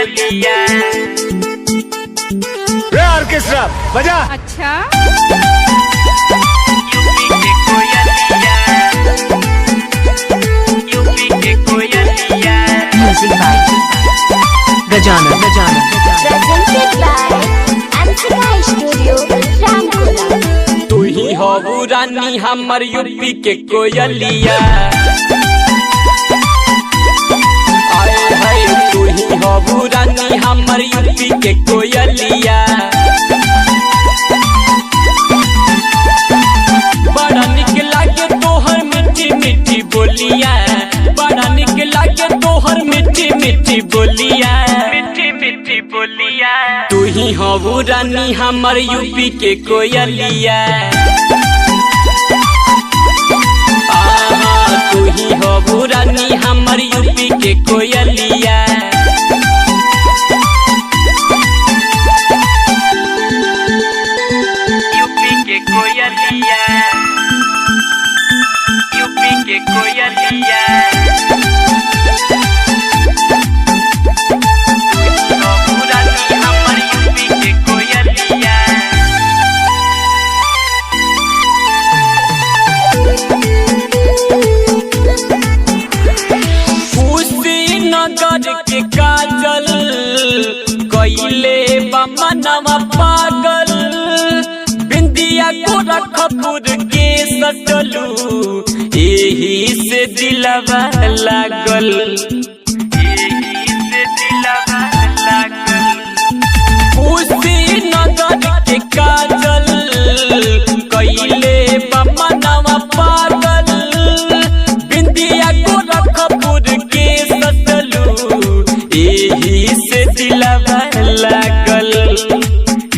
कोयलिया। रे ऑर्केस्ट्रा बजा। अच्छा यूपी के कोयलिया, यूपी के कोयलिया। Music by Gajana. Presented by Ansika Studio, Ramkola. तू ही हो रानी हमर यूपी के कोयलिया। आए हाय तू ही हो रानी हमर यूपी के कोयलिया। बड़ा निक लागे तोहर मीठी मीठी बोलिया, बड़ा निक लागे तोहर मीठी मीठी बोलिया, मीठी मीठी बोलिया। तू ही हो रानी हमर यूपी के कोयलिया। तू ही हो रानी हमर यूपी के कोयलिया। यूपी के कोयलिया, यूपी के कोयलिया। तू ही हो रानी हमर यूपी के कोयलिया। नगर के काजल कइले मनवा पागल, बिंदिया गोरखपुर के सटलू एही से दिलवा लागल, एही से दिलवा लागल। उसी नगर के काजल कइले मनवा पागल, बिंदिया गोरखपुर के एही से दिलवा लागल,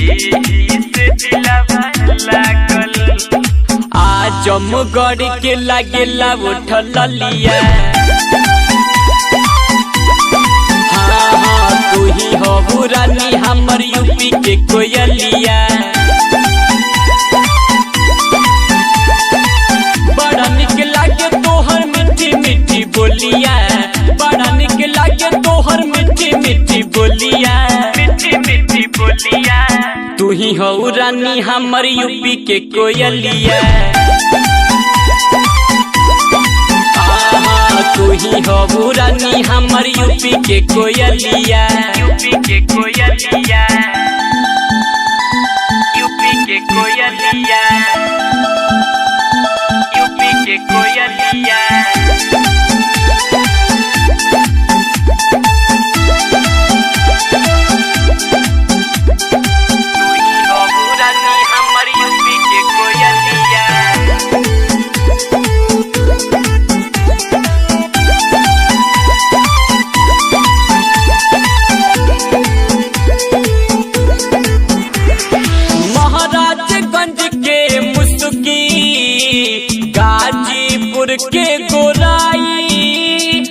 एही से दिलवा लागल। आजमगढ़ के लागेला उठल लिया। हाँ तू ही हो रानी हमर यूपी के कोयलिया। बड़ा निक लागे तोहर मीठी मीठी बोलिया, बड़ा निक लागे तोहर मीठी मीठी बोलिया, मीठी मीठी बोलिया। तू ही हो रानी हमर यूपी के कोयलिया। तू ही हो रानी हमर यूपी के कोयलिया। यूपी के कोयलिया, यूपी के कोयलिया, यूपी के कोयलिया। गाजीपुर के गोराई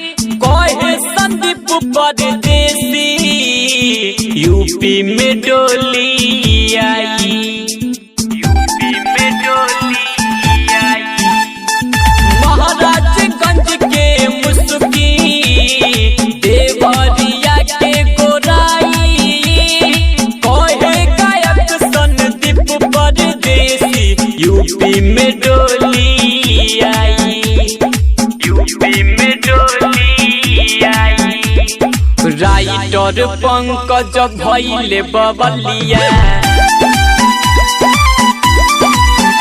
कहे संदीप परदेसी, यूपी में डोली आई, यूपी में डोली आई। महाराजगंज के मुस्की देवरिया के गोराई कहे गायक संदीप परदेसी, यूपी में डोली आई, यूपी में डोली आई। राइटर पंकज भइले बबलिया।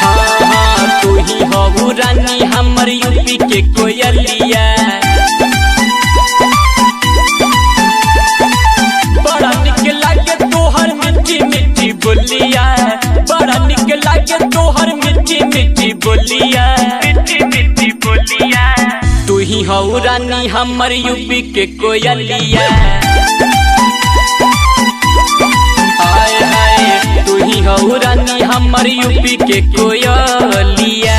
हाँ तू ही हो रानी हमर यूपी के कोयलिया। बड़ा निक लागे तोहर मीठी मीठी बोलिया, बड़ा निक लागे तोहर मीठी मीठी बोलिया, मीठी मीठी बोलिया। तू ही हो रानी हमर यूपी के कोयलिया। हाय हाय तू ही हो रानी हमर यूपी के कोयलिया।